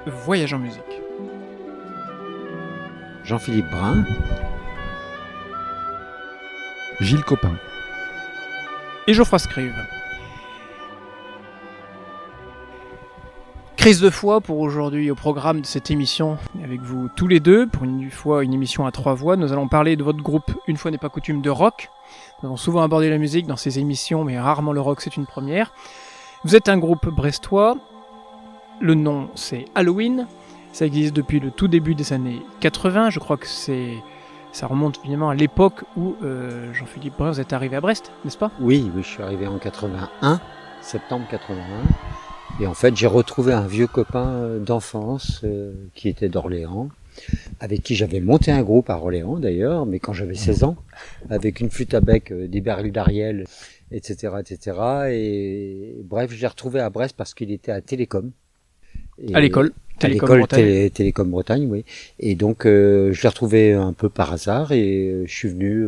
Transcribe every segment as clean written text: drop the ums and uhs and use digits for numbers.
Voyage en musique. Jean-Philippe Brun. Gilles Copin. Et Geoffroy Scrive. Crise de foi pour aujourd'hui au programme de cette émission avec vous tous les deux. Pour une fois, une émission à 3 voix. Nous allons parler de votre groupe Une fois n'est pas coutume de rock. Nous avons souvent abordé la musique dans ces émissions, mais rarement le rock, c'est une première. Vous êtes un groupe brestois. Le nom, c'est Halloween. Ça existe depuis le tout début des années 80. Je crois que ça remonte finalement à l'époque où Jean-Philippe Brun, vous êtes arrivé à Brest, n'est-ce pas ? Oui, je suis arrivé en 81, septembre 81. Et en fait, j'ai retrouvé un vieux copain d'enfance qui était d'Orléans, avec qui j'avais monté un groupe à Orléans d'ailleurs, mais quand j'avais 16 ans, avec une flûte à bec, des barils d'Ariel, etc., etc. Et bref, je l'ai retrouvé à Brest parce qu'il était à Télécom. À l'école Télécom Bretagne, oui. Et donc, je l'ai retrouvé un peu par hasard et je suis venu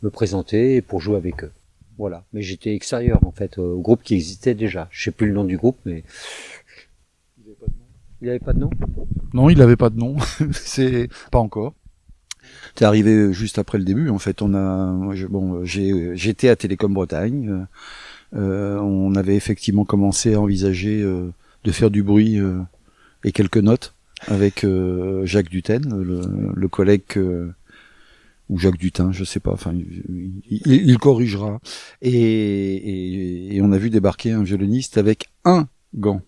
me présenter pour jouer avec eux. Voilà. Mais j'étais extérieur, en fait, au groupe qui existait déjà. Je sais plus le nom du groupe, mais... Il avait pas de nom ? Non, il avait pas de nom. C'est pas encore. T'es arrivé juste après le début. En fait, j'étais à Télécom Bretagne. On avait effectivement commencé à envisager de faire du bruit et quelques notes avec Jacques Dutaine, le collègue ou Jacques Dutin, je sais pas. Enfin, il corrigera. Et on a vu débarquer un violoniste avec un gant.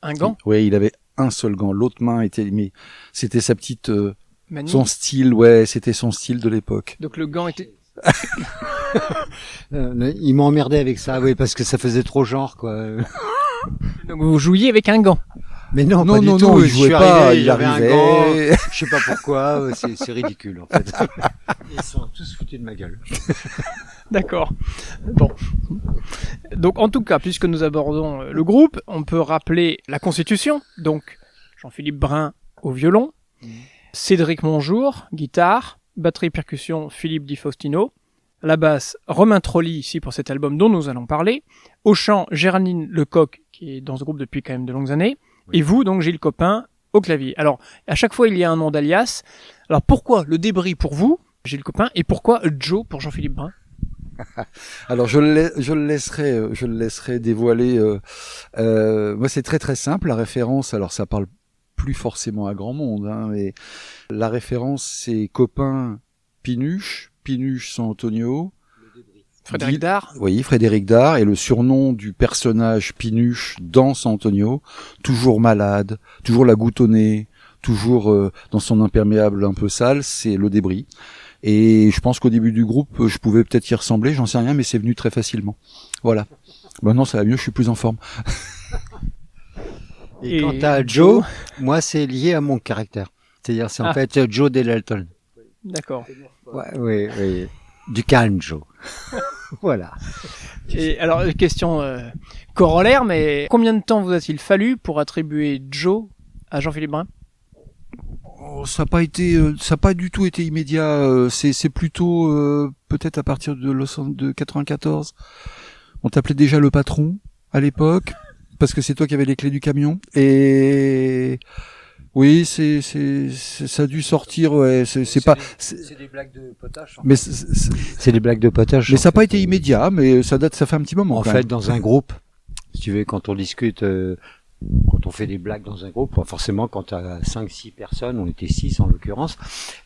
Un gant ? Oui, il avait un seul gant. L'autre main était, mais c'était sa petite, Manie. son style. Ouais, c'était son style de l'époque. Donc le gant était... Il m'a emmerdé avec ça, oui, parce que ça faisait trop genre, quoi. Donc vous jouiez avec un gant ? Mais non, Non, pas non, du non, tout. il Je jouait suis pas, arrivé, il il avait un arrivait. gant. Je sais pas pourquoi. C'est ridicule, en fait. Ils sont tous foutus de ma gueule. D'accord. Bon. Donc en tout cas, puisque nous abordons le groupe, on peut rappeler la constitution. Donc Jean-Philippe Brun au violon, Cédric Monjour, guitare, batterie percussion Philippe Di Faustino, la basse Romain Trolli ici pour cet album dont nous allons parler, au chant Géraldine Lecoq qui est dans ce groupe depuis quand même de longues années, et vous donc Gilles Copin au clavier. Alors à chaque fois il y a un nom d'alias. Alors pourquoi le débris pour vous, Gilles Copin, et pourquoi Joe pour Jean-Philippe Brun ? Alors je le laisserai dévoiler. Moi c'est très très simple la référence. Alors ça parle plus forcément à grand monde, hein, mais la référence c'est Copin Pinuche San Antonio. Frédéric Dard. Oui, Frédéric Dard, et le surnom du personnage Pinuche dans San Antonio, toujours malade, toujours la goutte au nez, toujours dans son imperméable un peu sale, c'est le débris. Et je pense qu'au début du groupe, je pouvais peut-être y ressembler, j'en sais rien, mais c'est venu très facilement. Voilà. Maintenant, ça va mieux, je suis plus en forme. Et quant à Joe, moi, c'est lié à mon caractère. C'est-à-dire, c'est en fait Joe Delalton. D'accord. Ouais, oui. Du calme, Joe. Voilà. Et alors, question corollaire, mais combien de temps vous a-t-il fallu pour attribuer Joe à Jean-Philippe Brun ? Ça n'a pas du tout été immédiat. C'est plutôt peut-être à partir de 94. On t'appelait déjà le patron à l'époque parce que c'est toi qui avais les clés du camion. Et oui, ça a dû sortir. Ouais, c'est pas. C'est des blagues de potage. Mais c'est des blagues de potage. Mais ça n'a pas été immédiat. Mais ça fait un petit moment. En fait, dans un groupe, si tu veux, quand on discute. Quand on fait des blagues dans un groupe, forcément quand tu as 5-6 personnes, on était 6 en l'occurrence,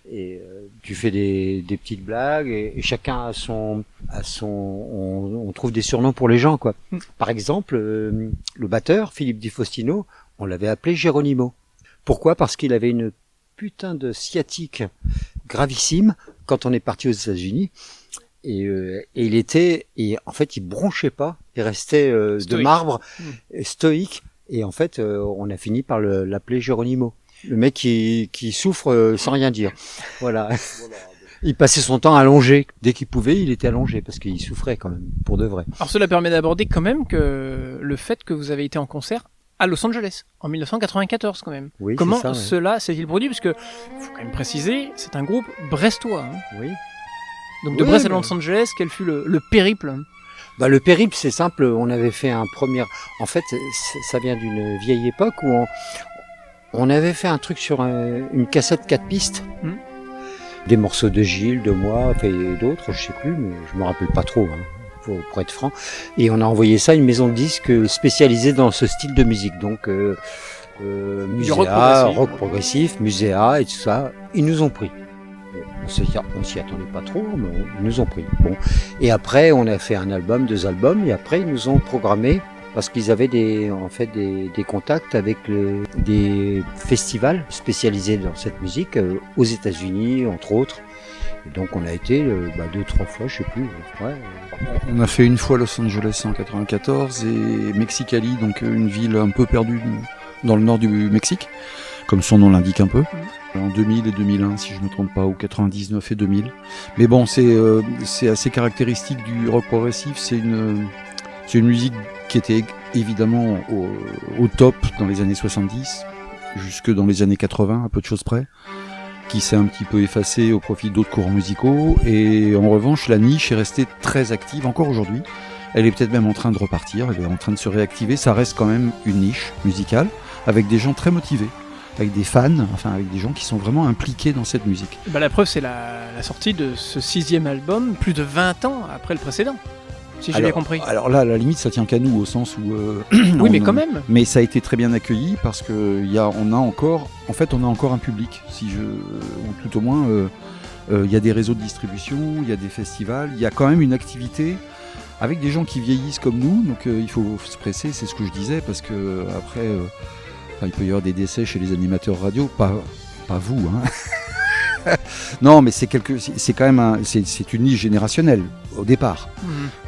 et tu fais des petites blagues et chacun on trouve des surnoms pour les gens, quoi. Par exemple, le batteur, Philippe Di Faustino, on l'avait appelé Geronimo. Pourquoi ? Parce qu'il avait une putain de sciatique gravissime quand on est parti aux États-Unis. Et en fait, il bronchait pas, il restait de marbre, stoïque. Et en fait, on a fini par l'appeler Geronimo. Le mec qui souffre sans rien dire. Voilà. Il passait son temps allongé. Dès qu'il pouvait, il était allongé parce qu'il souffrait quand même, pour de vrai. Alors cela permet d'aborder quand même que le fait que vous avez été en concert à Los Angeles en 1994 quand même. Oui, comment ça, cela s'est-il produit ? Parce que faut quand même préciser, c'est un groupe brestois. Hein. Oui. Donc de Brest à Los Angeles, quel fut le périple ? Bah, le périple, c'est simple. On avait fait un premier. En fait, ça vient d'une vieille époque où On avait fait un truc sur une cassette 4 pistes. Des morceaux de Gilles, de moi, et d'autres, je sais plus, mais je me rappelle pas trop, pour être franc. Et on a envoyé ça à une maison de disques spécialisée dans ce style de musique. Donc, Muséa, rock progressif, Muséa et tout ça. Ils nous ont pris. On s'y attendait pas trop, mais ils nous ont pris. Bon. Et après, on a fait un album, 2 albums, et après, ils nous ont programmé parce qu'ils avaient des contacts avec des festivals spécialisés dans cette musique aux États-Unis, entre autres. Et donc, on a été 2-3 fois, je sais plus. Ouais. On a fait une fois Los Angeles en 94 et Mexicali, donc une ville un peu perdue dans le nord du Mexique, comme son nom l'indique un peu. En 2000 et 2001, si je me trompe pas, ou 99 et 2000. Mais bon, c'est assez caractéristique du rock progressif. C'est une musique qui était évidemment au top dans les années 70, jusque dans les années 80, à peu de choses près, qui s'est un petit peu effacée au profit d'autres courants musicaux. Et en revanche, la niche est restée très active encore aujourd'hui. Elle est peut-être même en train de repartir, elle est en train de se réactiver. Ça reste quand même une niche musicale, avec des gens très motivés, avec des fans, enfin avec des gens qui sont vraiment impliqués dans cette musique. La preuve, c'est la sortie de ce 6e album, plus de 20 ans après le précédent, si j'ai bien compris. Alors là, à la limite, ça tient qu'à nous, au sens où... oui, mais quand même. Mais ça a été très bien accueilli, parce qu'on a encore un public, ou tout au moins, il y a des réseaux de distribution, il y a des festivals, il y a quand même une activité avec des gens qui vieillissent comme nous, donc il faut se presser, c'est ce que je disais, parce que après... il peut y avoir des décès chez les animateurs radio, pas vous, hein. Non, mais c'est quand même c'est une niche générationnelle au départ.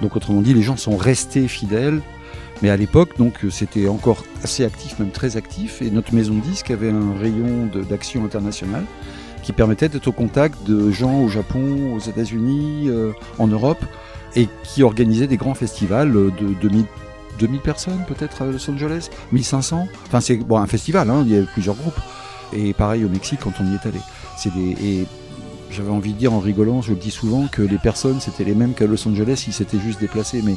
Donc autrement dit, les gens sont restés fidèles. Mais à l'époque, donc c'était encore assez actif, même très actif. Et notre maison de disques avait un rayon d'action internationale qui permettait d'être au contact de gens au Japon, aux États-Unis, en Europe, et qui organisait des grands festivals de 2000 personnes peut-être à Los Angeles, 1500. Enfin c'est un festival, il y a plusieurs groupes. Et pareil au Mexique quand on y est allé. Et j'avais envie de dire en rigolant, je le dis souvent, que les personnes c'était les mêmes qu'à Los Angeles, ils s'étaient juste déplacés. Mais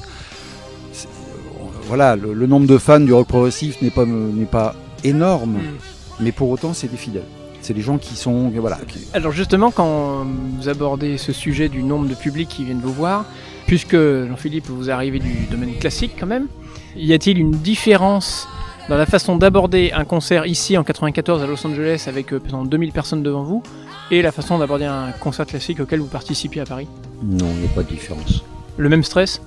voilà, le nombre de fans du rock progressif n'est pas énorme, mais pour autant c'est des fidèles. C'est les gens qui sont... Voilà. Alors justement, quand vous abordez ce sujet du nombre de publics qui viennent vous voir, puisque Jean-Philippe, vous arrivez du domaine classique quand même, y a-t-il une différence dans la façon d'aborder un concert ici en 94 à Los Angeles avec par exemple 2000 personnes devant vous et la façon d'aborder un concert classique auquel vous participiez à Paris? Non, il n'y a pas de différence. Le même stress?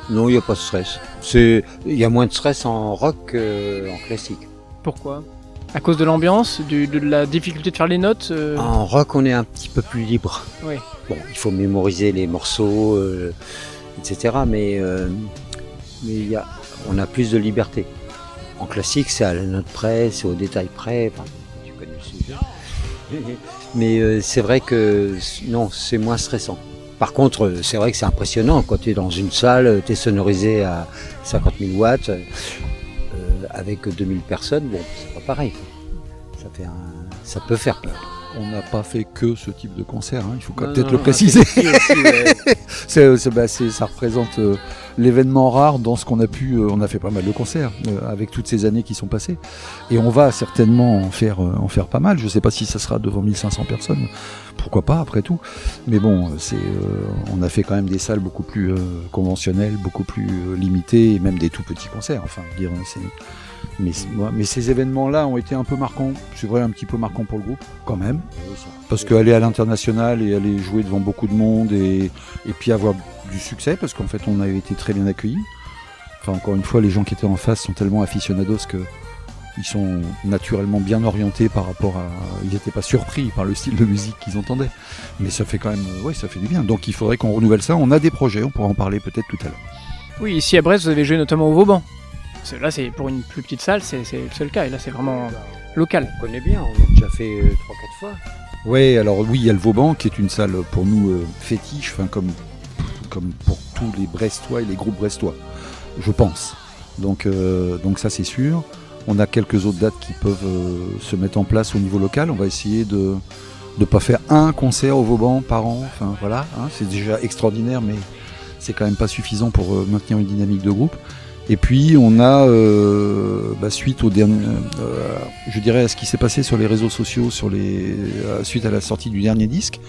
Non, il n'y a pas de stress. Il y a moins de stress en rock qu'en classique. Pourquoi? À cause de l'ambiance, de la difficulté de faire les notes En rock, on est un petit peu plus libre. Oui. Bon, il faut mémoriser les morceaux, etc. Mais on a plus de liberté. En classique, c'est à la note près, c'est au détail près. Enfin, tu connais le sujet. Mais c'est vrai que non, c'est moins stressant. Par contre, c'est vrai que c'est impressionnant quand tu es dans une salle, tu es sonorisé à 50 000 watts. Avec 2000 personnes, bon, c'est pas pareil. Ça peut faire peur. On n'a pas fait que ce type de concert, il faut peut-être le préciser. Ça représente l'événement rare dans ce qu'on a pu. On a fait pas mal de concerts avec toutes ces années qui sont passées, et on va certainement en faire pas mal. Je ne sais pas si ça sera devant 1500 personnes, pourquoi pas après tout. Mais bon, on a fait quand même des salles beaucoup plus conventionnelles, beaucoup plus limitées, et même des tout petits concerts. Enfin, dire, mais ces événements-là ont été un peu marquants. C'est vrai, un petit peu marquants pour le groupe, quand même. Parce qu'aller à l'international et aller jouer devant beaucoup de monde et puis avoir du succès, parce qu'en fait on avait été très bien accueillis. Enfin, encore une fois, les gens qui étaient en face sont tellement aficionados qu'ils sont naturellement bien orientés par rapport à... Ils n'étaient pas surpris par le style de musique qu'ils entendaient. Mais ça fait quand même... Oui, ça fait du bien. Donc il faudrait qu'on renouvelle ça. On a des projets, on pourra en parler peut-être tout à l'heure. Oui, ici à Brest, vous avez joué notamment au Vauban. Là, c'est pour une plus petite salle, c'est le cas. Et là, c'est vraiment local. On connaît bien, on a déjà fait 3-4 fois. Oui, alors oui, il y a le Vauban qui est une salle pour nous fétiche, comme pour tous les Brestois et les groupes brestois, je pense. Donc ça, c'est sûr. On a quelques autres dates qui peuvent se mettre en place au niveau local. On va essayer de ne pas faire un concert au Vauban par an. Enfin voilà, c'est déjà extraordinaire, mais c'est quand même pas suffisant pour maintenir une dynamique de groupe. Et puis on a, suite au dernier, je dirais à ce qui s'est passé sur les réseaux sociaux, suite à la sortie du dernier disque,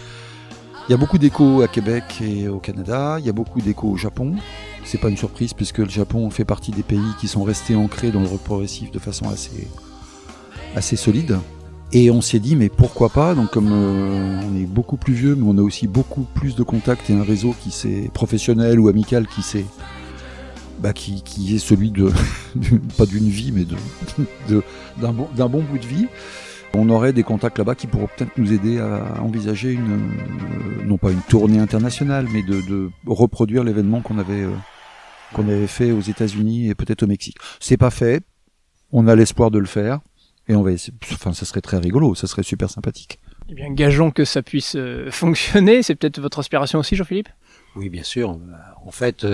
il y a beaucoup d'échos à Québec et au Canada, il y a beaucoup d'échos au Japon. C'est pas une surprise puisque le Japon fait partie des pays qui sont restés ancrés dans le rock progressif de façon assez solide. Et on s'est dit mais pourquoi pas, donc comme on est beaucoup plus vieux mais on a aussi beaucoup plus de contacts et un réseau qui s'est professionnel ou amical qui est celui de pas d'une vie mais d'un bon bout de vie. On aurait des contacts là-bas qui pourraient peut-être nous aider à envisager non pas une tournée internationale mais de reproduire l'événement qu'on avait fait aux États-Unis et peut-être au Mexique. C'est pas fait, on a l'espoir de le faire. Et on va essayer, ça serait très rigolo, ça serait super sympathique. Eh bien, gageons que ça puisse fonctionner. C'est peut-être votre inspiration aussi, Jean-Philippe ? Oui, bien sûr. En fait,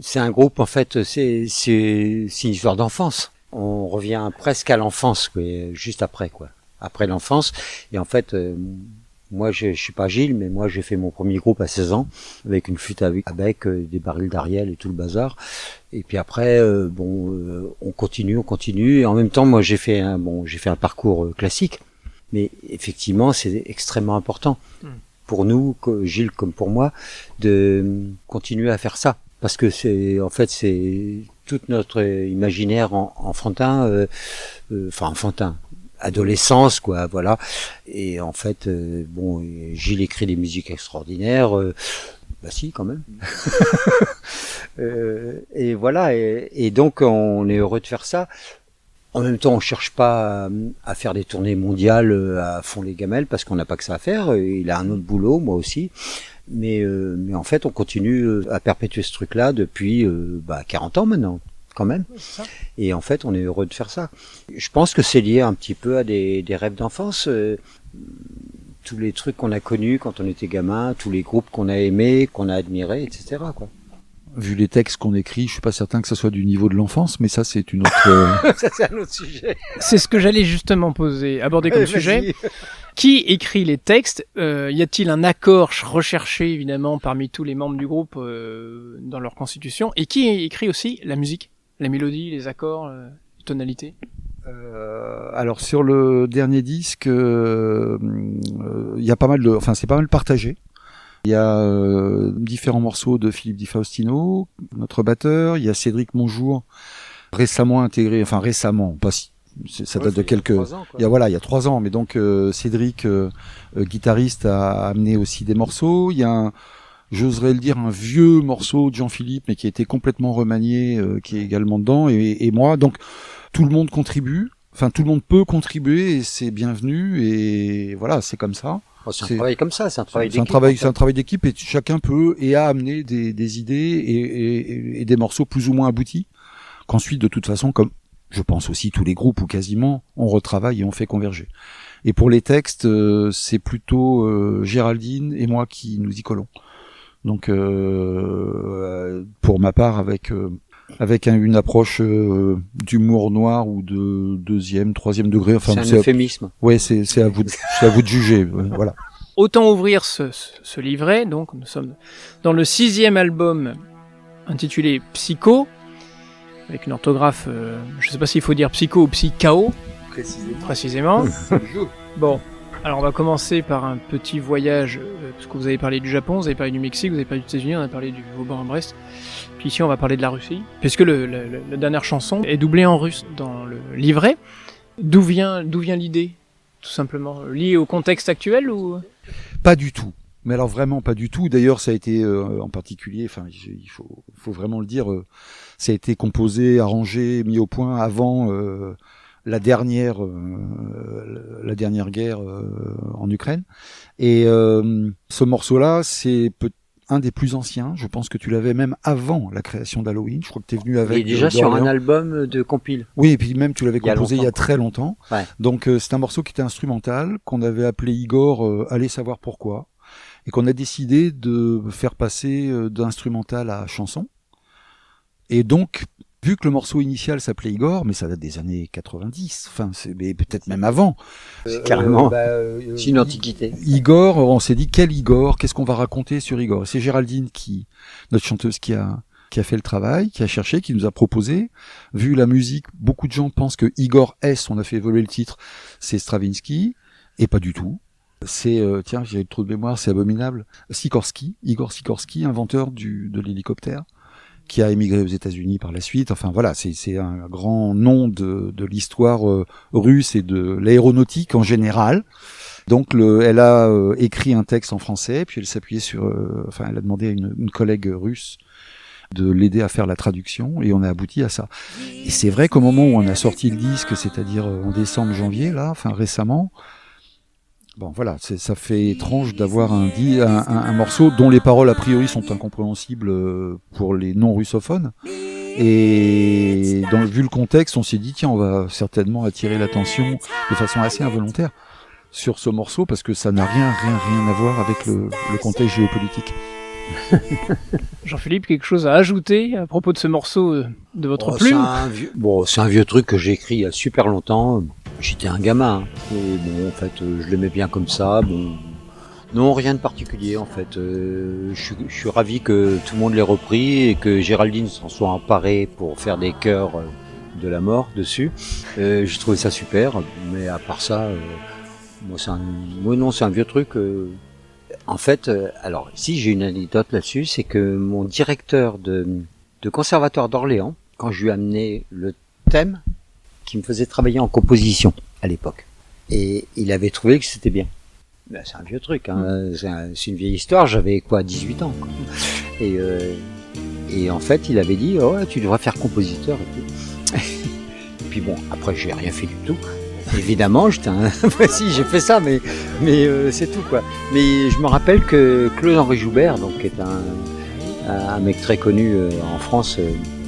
c'est un groupe, en fait, c'est une histoire d'enfance. On revient presque à l'enfance, quoi, juste après, quoi. Après l'enfance. Et en fait, moi, je suis pas Gilles, mais moi, j'ai fait mon premier groupe à 16 ans, avec une flûte avec des barils d'Ariel et tout le bazar. Et puis après, on continue. Et en même temps, moi, j'ai fait un parcours classique. Mais effectivement, c'est extrêmement important pour nous, Gilles comme pour moi, de continuer à faire ça. Parce que c'est tout notre imaginaire enfantin, adolescence, quoi, voilà. Et en fait, Gilles écrit des musiques extraordinaires. Si, quand même. Et voilà. Et donc, on est heureux de faire ça. En même temps, on cherche pas à faire des tournées mondiales à fond les gamelles parce qu'on n'a pas que ça à faire. Il a un autre boulot, moi aussi. Mais en fait, on continue à perpétuer ce truc-là depuis 40 ans maintenant, quand même. Et en fait, on est heureux de faire ça. Je pense que c'est lié un petit peu à des rêves d'enfance. Tous les trucs qu'on a connus quand on était gamin, tous les groupes qu'on a aimés, qu'on a admirés, etc., quoi. Vu les textes qu'on écrit, je suis pas certain que ça soit du niveau de l'enfance, mais ça c'est une autre. Ça c'est un autre sujet. C'est ce que j'allais justement aborder comme sujet. Qui écrit les textes ? Y a-t-il un accord recherché évidemment parmi tous les membres du groupe dans leur constitution ? Et qui écrit aussi la musique, la mélodie, les accords, les tonalités ? Alors sur le dernier disque, il y a pas mal c'est pas mal partagé. Il y a différents morceaux de Philippe Di Faustino, notre batteur. Il y a Cédric Monjour, récemment intégré, ça date de quelques. Il y a 3 ans, mais donc Cédric, guitariste, a amené aussi des morceaux. Il y a j'oserais le dire, un vieux morceau de Jean-Philippe, mais qui a été complètement remanié, qui est également dedans, et moi. Donc tout le monde contribue. Enfin, tout le monde peut contribuer et c'est bienvenu. Et voilà, c'est comme ça. C'est un travail comme ça, c'est un travail d'équipe. C'est un travail d'équipe et chacun peut et a amené des idées et des morceaux plus ou moins aboutis qu'ensuite, de toute façon, comme je pense aussi tous les groupes ou quasiment, on retravaille et on fait converger. Et pour les textes, c'est plutôt Géraldine et moi qui nous y collons. Donc, pour ma part, avec une approche d'humour noir ou de 2e, 3e degré. Enfin, c'est un euphémisme. Ouais, c'est à vous de juger. Voilà. Autant ouvrir ce livret. Donc, nous sommes dans le 6e album intitulé Psycho, avec une orthographe. Je ne sais pas s'il faut dire psycho ou psychao. Précisément. Bon. Alors on va commencer par un petit voyage, parce que vous avez parlé du Japon, vous avez parlé du Mexique, vous avez parlé des États-Unis, on a parlé du Vauban-Brest, puis ici on va parler de la Russie, puisque la dernière chanson est doublée en russe dans le livret. D'où vient l'idée, tout simplement, liée au contexte actuel ou ? Pas du tout, mais alors vraiment pas du tout. D'ailleurs ça a été en particulier, il faut vraiment le dire, ça a été composé, arrangé, mis au point avant la dernière guerre en Ukraine. Et ce morceau-là, c'est un des plus anciens. Je pense que tu l'avais même avant la création d'Halloween. Je crois que tu es venu avec. Il est déjà sur un album de compile. Oui, et puis même tu l'avais composé il y a très longtemps. Ouais. Donc c'est un morceau qui était instrumental, qu'on avait appelé Igor, allez savoir pourquoi, et qu'on a décidé de faire passer d'instrumental à chanson. Et donc, vu que le morceau initial s'appelait Igor, mais ça date des années 90, mais peut-être même avant. Carrément. C'est une antiquité. Igor, on s'est dit, quel Igor ? Qu'est-ce qu'on va raconter sur Igor ? Et c'est Géraldine notre chanteuse, qui a qui a fait le travail, qui a cherché, qui nous a proposé. Vu la musique, beaucoup de gens pensent que Igor S, on a fait évoluer le titre, c'est Stravinsky, et pas du tout. C'est, tiens, j'ai trop de mémoire, c'est abominable. Igor Sikorsky, inventeur de l'hélicoptère, qui a émigré aux États-Unis par la suite. Enfin voilà, c'est un grand nom de l'histoire russe et de l'aéronautique en général. Donc elle a écrit un texte en français, puis elle s'appuyait sur, elle a demandé à une collègue russe de l'aider à faire la traduction, et on a abouti à ça. Et c'est vrai qu'au moment où on a sorti le disque, c'est-à-dire en décembre, janvier, là, récemment, bon voilà, ça fait étrange d'avoir un morceau dont les paroles a priori sont incompréhensibles pour les non-russophones. Et vu le contexte, on s'est dit tiens, on va certainement attirer l'attention de façon assez involontaire sur ce morceau parce que ça n'a rien à voir avec le contexte géopolitique. Jean-Philippe, quelque chose à ajouter à propos de ce morceau de votre plume? C'est un vieux truc que j'ai écrit il y a super longtemps. J'étais un gamin, hein. Et bon, en fait, je l'aimais bien comme ça. Bon, non, rien de particulier, en fait. Je suis ravi que tout le monde l'ait repris et que Géraldine s'en soit emparée pour faire des chœurs de la mort dessus. J'ai trouvé ça super, mais à part ça, c'est un vieux truc. En fait, alors si j'ai une anecdote là-dessus, c'est que mon directeur de conservatoire d'Orléans, quand je lui ai amené le thème, qui me faisait travailler en composition à l'époque, et il avait trouvé que c'était bien. Ben, c'est un vieux truc, hein. C'est une vieille histoire. J'avais 18 ans, quoi. Et en fait, il avait dit oh, tu devrais faire compositeur. Et puis bon, après j'ai rien fait du tout. Évidemment, si j'ai fait ça, mais c'est tout quoi. Mais je me rappelle que Claude-Henri Joubert, donc qui est un mec très connu en France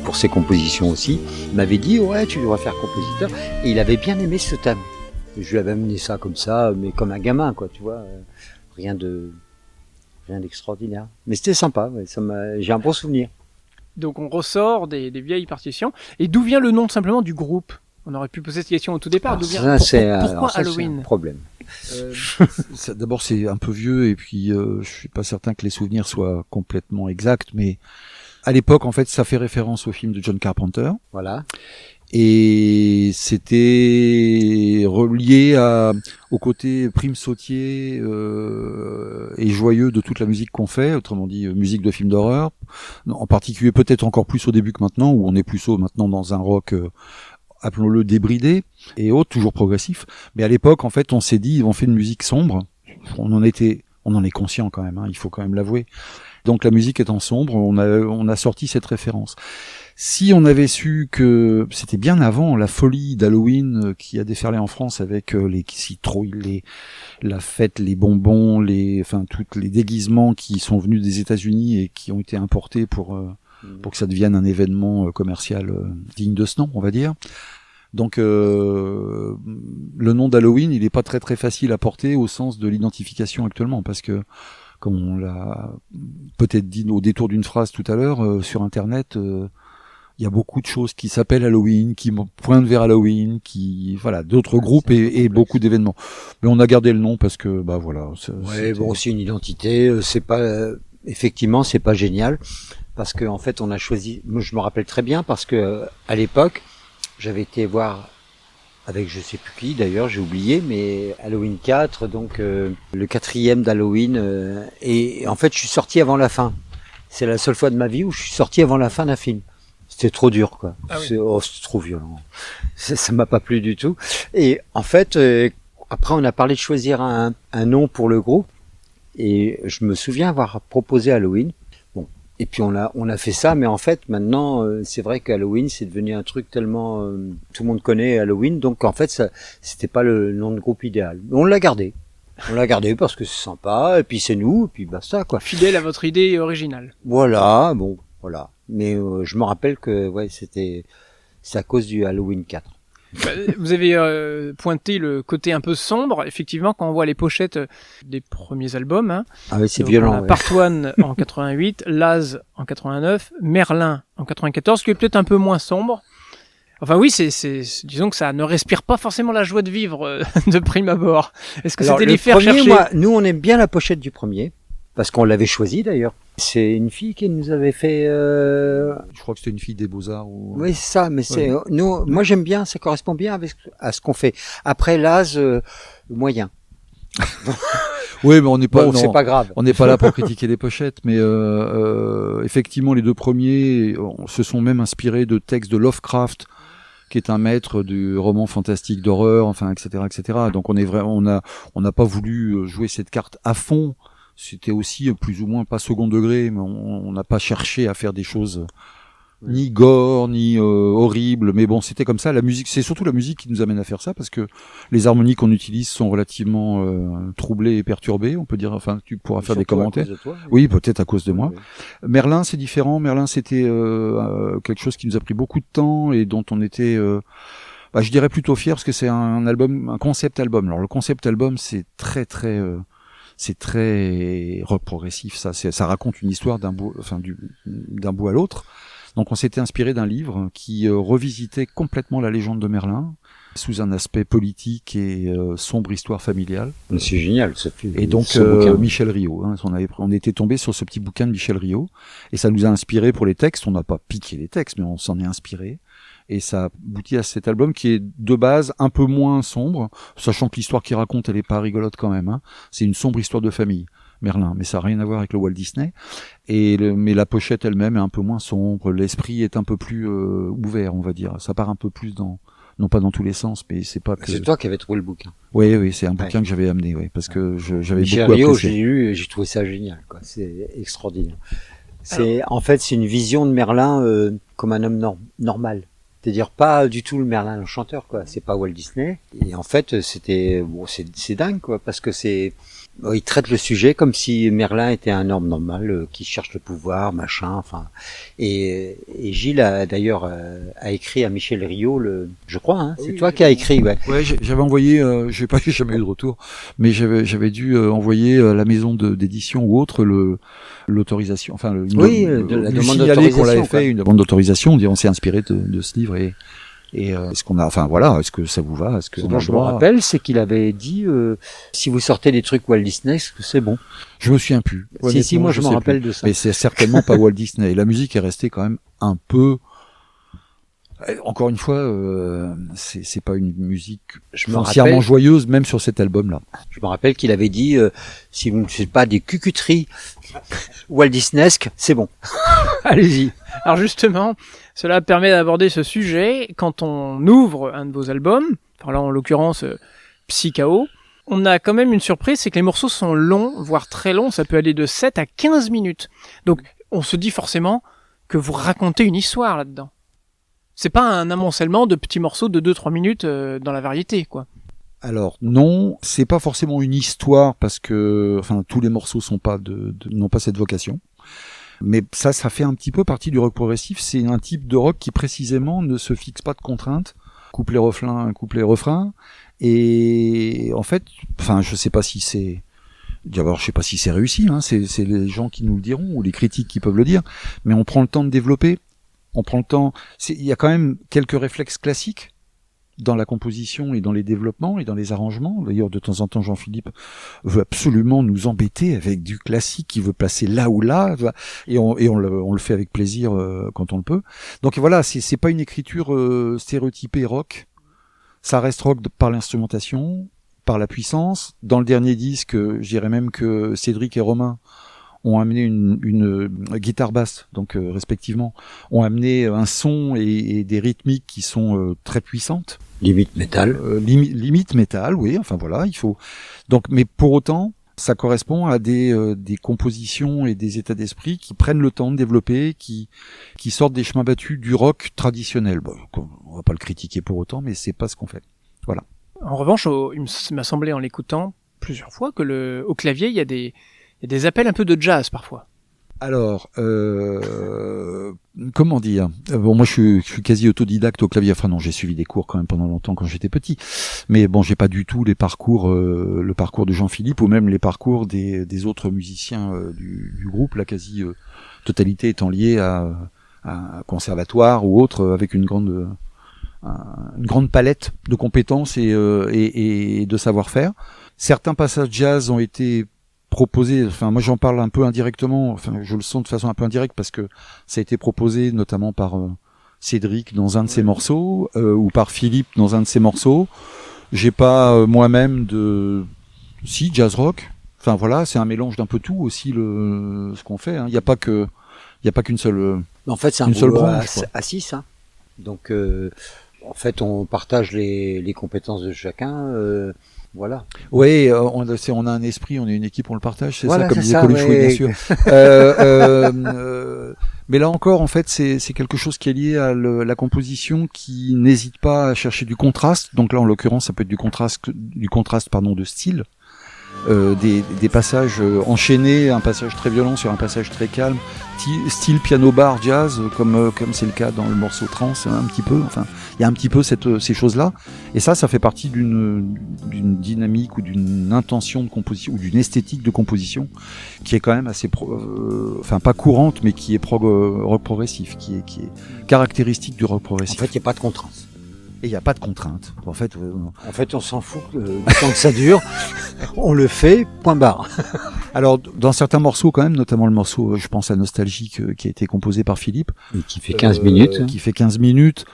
pour ses compositions aussi, m'avait dit ouais, tu devrais faire compositeur. Et il avait bien aimé ce thème. Je lui avais amené ça comme ça, mais comme un gamin quoi, tu vois, rien d'extraordinaire. Mais c'était sympa, ouais, j'ai un bon souvenir. Donc on ressort des vieilles partitions. Et d'où vient le nom simplement du groupe? On aurait pu poser cette question au tout départ. Pourquoi Halloween? C'est un problème. D'abord, c'est un peu vieux, et puis je suis pas certain que les souvenirs soient complètement exacts, mais à l'époque, en fait, ça fait référence au film de John Carpenter. Voilà. Et c'était relié au côté prime sautier et joyeux de toute la musique qu'on fait, autrement dit musique de film d'horreur, en particulier peut-être encore plus au début que maintenant, où on est plus maintenant dans un rock appelons-le débridé et autres, toujours progressif. Mais à l'époque, en fait, on s'est dit on fait une musique sombre. On en est conscient quand même, hein, il faut quand même l'avouer. Donc la musique étant sombre, on a sorti cette référence. Si on avait su que c'était bien avant la folie d'Halloween qui a déferlé en France avec les citrouilles, la fête, les bonbons, tous les déguisements qui sont venus des États-Unis et qui ont été importés pour que ça devienne un événement commercial digne de ce nom, on va dire. Donc le nom d'Halloween, il n'est pas très très facile à porter au sens de l'identification actuellement, parce que comme on l'a peut-être dit au détour d'une phrase tout à l'heure, sur Internet, il y a beaucoup de choses qui s'appellent Halloween, qui pointent vers Halloween, d'autres groupes et beaucoup d'événements. Mais on a gardé le nom parce que, voilà. C'est une identité. Effectivement, c'est pas génial parce que en fait, on a choisi. Moi, je me rappelle très bien parce que à l'époque, j'avais été voir avec je sais plus qui d'ailleurs, j'ai oublié, mais Halloween 4, donc le 4e d'Halloween, et en fait je suis sorti avant la fin. C'est la seule fois de ma vie où je suis sorti avant la fin d'un film. C'était trop dur quoi. Ah oui. C'est trop violent. Ça m'a pas plu du tout. Et en fait, après on a parlé de choisir un nom pour le groupe, et je me souviens avoir proposé Halloween. Et puis on a fait ça, mais en fait maintenant c'est vrai qu'Halloween c'est devenu un truc tellement tout le monde connaît Halloween, donc en fait ça c'était pas le nom de groupe idéal. Mais on l'a gardé parce que c'est sympa, et puis c'est nous, et puis basta quoi. Fidèle à votre idée originale. Voilà. Mais je me rappelle que c'est à cause du Halloween 4. Vous avez pointé le côté un peu sombre. Effectivement, quand on voit les pochettes des premiers albums, hein, ah oui, c'est violent. On a Part 1 en 88, Laz en 89, Merlin en 94, qui est peut-être un peu moins sombre. Enfin oui, disons que ça ne respire pas forcément la joie de vivre de prime abord. Est-ce que c'était les faire chercher? Nous on aime bien la pochette du premier. parce qu'on l'avait choisi d'ailleurs. C'est une fille qui nous avait fait. Je crois que c'était une fille des Beaux-Arts. Ou... Oui, c'est ça, mais c'est nous. Moi, j'aime bien, ça correspond bien à ce qu'on fait. Après Laz, moyen. Oui, mais on n'est pas. Bon, c'est pas grave. On n'est pas là pour critiquer les pochettes, mais effectivement, les deux premiers se sont même inspirés de textes de Lovecraft, qui est un maître du roman fantastique d'horreur, enfin, etc., etc. Donc on n'a pas voulu jouer cette carte à fond. C'était aussi plus ou moins pas second degré, mais on n'a pas cherché à faire des choses ni gore, ni horribles. Mais bon, c'était comme ça. La musique, c'est surtout la musique qui nous amène à faire ça, parce que les harmonies qu'on utilise sont relativement troublées et perturbées. On peut dire, enfin, tu pourras faire des commentaires. Toi, oui, peut-être à cause de moi. Merlin, c'est différent. Merlin, c'était quelque chose qui nous a pris beaucoup de temps et dont on était, je dirais plutôt fier, parce que c'est un album, un concept album. Alors le concept album, c'est très rock progressif. Ça raconte une histoire d'un bout à l'autre. Donc on s'était inspiré d'un livre qui revisitait complètement la légende de Merlin sous un aspect politique et sombre histoire familiale. C'est génial, ça fait. Et donc Michel Rio, on était tombé sur ce petit bouquin de Michel Rio et ça nous a inspiré pour les textes. On n'a pas piqué les textes, mais on s'en est inspiré. Et ça aboutit à cet album qui est de base un peu moins sombre, sachant que l'histoire qu'il raconte, elle est pas rigolote quand même. C'est une sombre histoire de famille, Merlin, mais ça n'a rien à voir avec le Walt Disney. Mais la pochette elle-même est un peu moins sombre, l'esprit est un peu plus ouvert, on va dire. Ça part un peu plus non pas dans tous les sens, mais c'est pas que... C'est toi qui avais trouvé le bouquin. Oui, c'est un bouquin que j'avais amené, parce que j'avais Michel beaucoup Rio, apprécié. j'ai lu et j'ai trouvé ça génial, quoi. C'est extraordinaire. En fait, c'est une vision de Merlin comme un homme normal. C'est-à-dire pas du tout le Merlin le chanteur, quoi. C'est pas Walt Disney. Et en fait, c'est dingue, quoi, parce que il traite le sujet comme si Merlin était un homme normal qui cherche le pouvoir, machin, enfin. Et Gilles d'ailleurs a écrit à Michel Rio je crois, c'est toi qui as écrit, ouais. Ouais, j'avais envoyé, j'ai jamais eu de retour, mais j'avais dû envoyer à la maison d'édition ou autre l'autorisation, enfin la demande d'autorisation. Qu'on l'avait fait, une demande d'autorisation, on s'est inspiré de ce livre et est-ce qu'on a, enfin voilà, est-ce que ça vous va, est-ce que ce dont je me rappelle, c'est qu'il avait dit si vous sortez des trucs Walt Disney, c'est bon. Je me souviens plus. Si, moi je me rappelle de ça. Mais c'est certainement pas Walt Disney. Et la musique est restée quand même un peu. Encore une fois, c'est pas une musique foncièrement joyeuse, même sur cet album-là. Je me rappelle qu'il avait dit si vous ne faites pas des cucuteries Walt Disneyesques, c'est bon. Allez-y. Alors justement, cela permet d'aborder ce sujet quand on ouvre un de vos albums, enfin là en l'occurrence Psy-Chaos, on a quand même une surprise, c'est que les morceaux sont longs, voire très longs, ça peut aller de 7 à 15 minutes. Donc on se dit forcément que vous racontez une histoire là-dedans. C'est pas un amoncellement de petits morceaux de 2-3 minutes dans la variété, quoi. Alors non, c'est pas forcément une histoire parce que, enfin, tous les morceaux n'ont pas cette vocation. Mais ça fait un petit peu partie du rock progressif. C'est un type de rock qui précisément ne se fixe pas de contraintes. Couplet-refrain. Et en fait, enfin, je sais pas si c'est... D'abord, je sais pas si c'est réussi. C'est les gens qui nous le diront ou les critiques qui peuvent le dire. Mais on prend le temps de développer. On prend le temps. Il y a quand même quelques réflexes classiques dans la composition et dans les développements et dans les arrangements. D'ailleurs, de temps en temps, Jean-Philippe veut absolument nous embêter avec du classique qu'il veut placer là ou là, et on le fait avec plaisir quand on le peut. Donc voilà, c'est pas une écriture stéréotypée rock. Ça reste rock par l'instrumentation, par la puissance. Dans le dernier disque, je dirais même que Cédric et Romain ont amené une guitare basse, donc respectivement, ont amené un son et des rythmiques qui sont très puissantes. Limite métal. Limite métal, oui. Enfin voilà, il faut. Donc, mais pour autant, ça correspond à des compositions et des états d'esprit qui prennent le temps de développer, qui sortent des chemins battus du rock traditionnel. Bon, on va pas le critiquer pour autant, mais c'est pas ce qu'on fait. Voilà. En revanche, il m'a semblé en l'écoutant plusieurs fois que au clavier, il y a des appels un peu de jazz parfois. Alors, comment dire ? Bon, moi, je suis quasi autodidacte au clavier. Enfin non, j'ai suivi des cours quand même pendant longtemps quand j'étais petit. Mais bon, j'ai pas du tout le parcours de Jean-Philippe ou même les parcours des autres musiciens du groupe. La quasi totalité étant liée à un conservatoire ou autre, avec une grande palette de compétences et de savoir-faire. Certains passages jazz ont été proposé, enfin moi j'en parle un peu indirectement, enfin je le sens de façon un peu indirecte parce que ça a été proposé notamment par Cédric dans un de ses morceaux ou par Philippe dans un de ses morceaux. J'ai pas moi-même si jazz rock. Enfin voilà, c'est un mélange d'un peu tout aussi ce qu'on fait. Il y a pas qu'une seule. En fait, c'est un seule boulot branche. à 6. Hein. Donc en fait, on partage les compétences de chacun. Voilà. Oui, on a un esprit, on est une équipe, on le partage, c'est voilà, ça, comme c'est disait ça, Coluche, oui, bien sûr. Mais là encore, en fait, c'est quelque chose qui est lié à la composition qui n'hésite pas à chercher du contraste. Donc là, en l'occurrence, ça peut être du contraste, de style. Des passages enchaînés, un passage très violent sur un passage très calme, style piano bar jazz, comme c'est le cas dans le morceau trance un petit peu. Enfin, il y a un petit peu ces choses-là, et ça fait partie d'une dynamique ou d'une intention de composition ou d'une esthétique de composition qui est quand même assez, enfin pas courante, mais qui est rock progressif, qui est caractéristique du rock progressif. En fait, il n'y a pas de contrainte. Et il n'y a pas de contrainte. En fait, on s'en fout du temps que ça dure. On le fait, point barre. Alors, dans certains morceaux, quand même, notamment le morceau, je pense à Nostalgique, qui a été composé par Philippe. Et qui fait 15 minutes. Qui fait 15 minutes.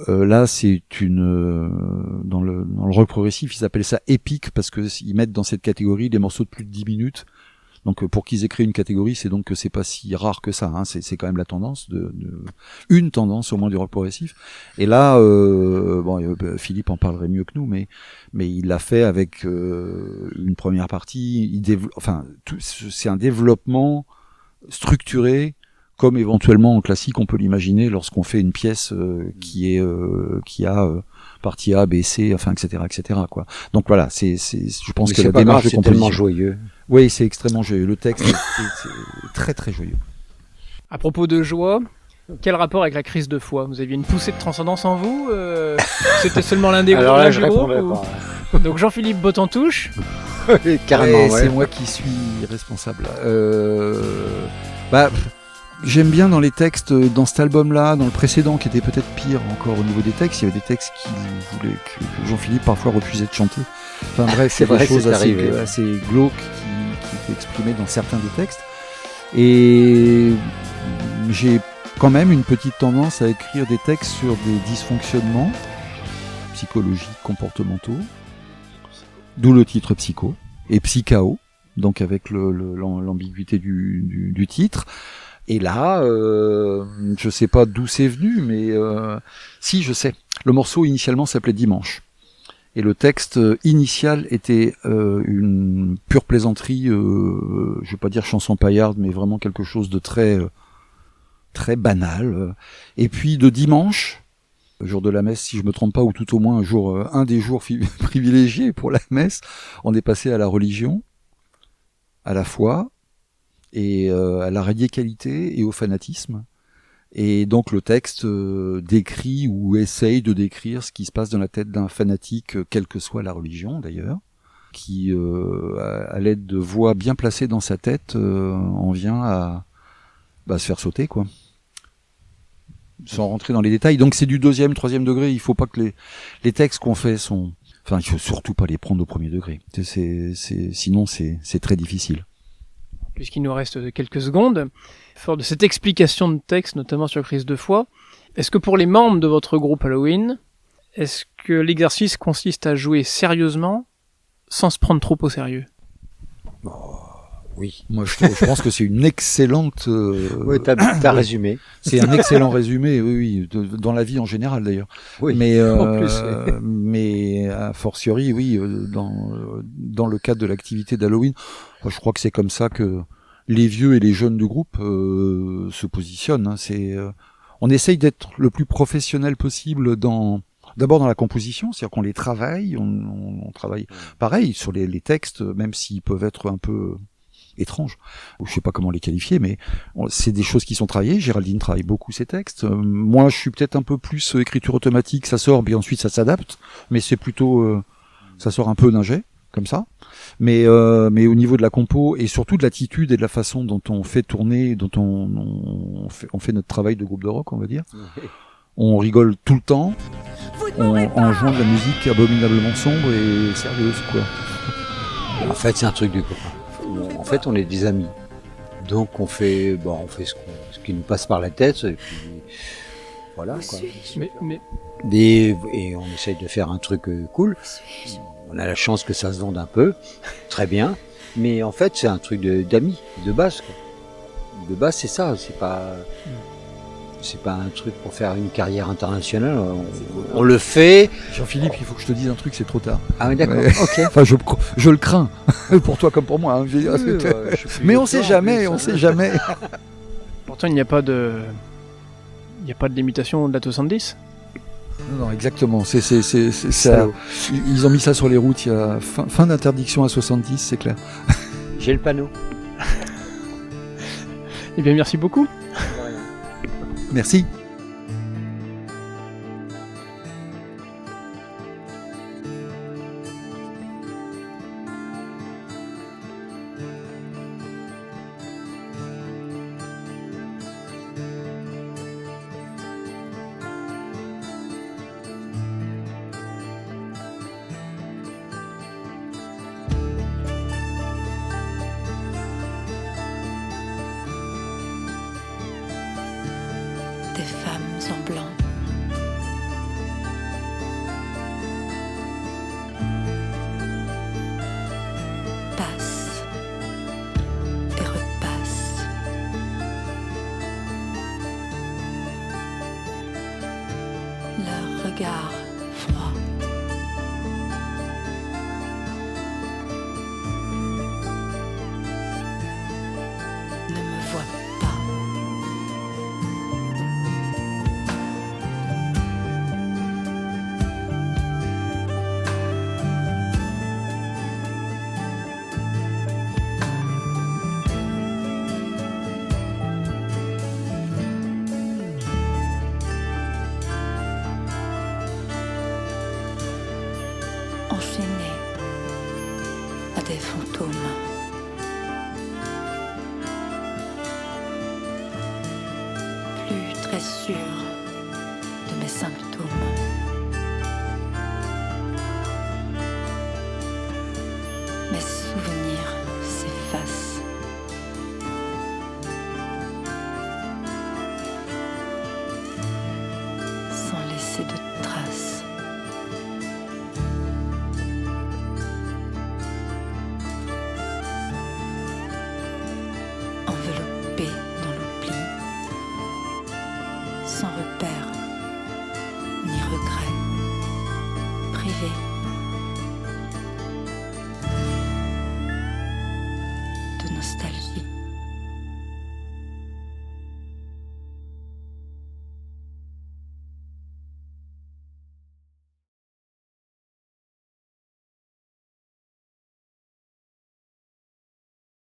Là, c'est dans le rock progressif, ils appellent ça épique, parce que ils mettent dans cette catégorie des morceaux de plus de 10 minutes. Donc pour qu'ils aient créé une catégorie, c'est donc que c'est pas si rare que ça. Hein. C'est quand même la tendance une tendance au moins du rock progressif. Et là, Philippe en parlerait mieux que nous, mais il l'a fait avec une première partie. C'est un développement structuré, comme éventuellement en classique on peut l'imaginer lorsqu'on fait une pièce qui a partie A, B, C, enfin etc. quoi. Donc voilà, je pense que la démarche de composition, c'est tellement joyeux. Oui, c'est extrêmement joyeux. Le texte est très très joyeux. À propos de joie, quel rapport avec la crise de foi? Vous aviez une poussée de transcendance en vous C'était seulement l'un des groupes? Alors là, je répondrais pas. Donc Jean-Philippe Bottentouche. Carrément, ouais. C'est moi qui suis responsable. J'aime bien dans les textes, dans cet album-là, dans le précédent qui était peut-être pire encore au niveau des textes, il y avait des textes qui voulaient que Jean-Philippe parfois refusait de chanter. Enfin bref, c'est des choses assez glauques qui étaient exprimées dans certains des textes. Et j'ai quand même une petite tendance à écrire des textes sur des dysfonctionnements psychologiques, comportementaux, d'où le titre Psycho, et Psychao, donc avec l'ambiguïté du titre. Et là, je sais pas d'où c'est venu, mais si, je sais. Le morceau initialement s'appelait Dimanche. Et le texte initial était une pure plaisanterie, je vais pas dire chanson paillarde, mais vraiment quelque chose de très très banal. Et puis de dimanche, le jour de la messe, si je me trompe pas, ou tout au moins un des jours privilégiés pour la messe, on est passé à la religion, à la foi, et à la radicalité et au fanatisme. Et donc le texte décrit ou essaye de décrire ce qui se passe dans la tête d'un fanatique, quelle que soit la religion d'ailleurs, qui à l'aide de voix bien placées dans sa tête en vient à se faire sauter, quoi. Sans rentrer dans les détails. Donc c'est du 2e, 3e degré. Il faut pas que les textes qu'on fait sont... Enfin, il faut surtout pas les prendre au 1er degré. Sinon c'est très difficile. Puisqu'il nous reste quelques secondes, fort de cette explication de texte, notamment sur crise de foi, est-ce que pour les membres de votre groupe Halloween, est-ce que l'exercice consiste à jouer sérieusement sans se prendre trop au sérieux? Oui. Moi, je pense que c'est une excellente... Oui, t'as résumé. C'est un excellent résumé, oui, dans la vie en général d'ailleurs. Oui, mais, en plus. Oui. Mais a fortiori, oui, dans le cadre de l'activité d'Halloween, je crois que c'est comme ça que les vieux et les jeunes du groupe se positionnent. Hein. On essaye d'être le plus professionnel possible d'abord dans la composition, c'est-à-dire qu'on les travaille, on travaille pareil sur les textes, même s'ils peuvent être un peu étranges, je sais pas comment les qualifier, mais c'est des choses qui sont travaillées. Géraldine travaille beaucoup ses textes. Moi, je suis peut-être un peu plus écriture automatique, ça sort, puis ensuite ça s'adapte, mais c'est plutôt, ça sort un peu d'un jet, comme ça. Mais au niveau de la compo, et surtout de l'attitude et de la façon dont on fait tourner, dont on fait notre travail de groupe de rock, on va dire, on rigole tout le temps, en jouant de la musique abominablement sombre et sérieuse, quoi. En fait, c'est un truc du copain. en fait, on est des amis. Donc on fait ce qui nous passe par la tête, et puis voilà, quoi. Et on essaye de faire un truc cool. On a la chance que ça se vende un peu, très bien. Mais en fait, c'est un truc d'amis, de base, quoi. De base, c'est ça. C'est pas un truc pour faire une carrière internationale. On le fait. Jean-Philippe, il faut que je te dise un truc, c'est trop tard. Ah oui, d'accord. Ouais. Ok. Enfin, je le crains, pour toi comme pour moi. Hein. Mais on sait jamais, on sait jamais. Pourtant, il n'y a pas de limitation de la 70. Non, exactement. C'est ça. Ils ont mis ça sur les routes. Il y a fin d'interdiction à 70, c'est clair. J'ai le panneau. Eh bien, merci beaucoup. Merci. Des femmes en blanc. Passent et repassent. Leur regard froid. Ne me voit pas. Enchaîné à des fantômes. Plus très sûr de mes symptômes. Mes souvenirs.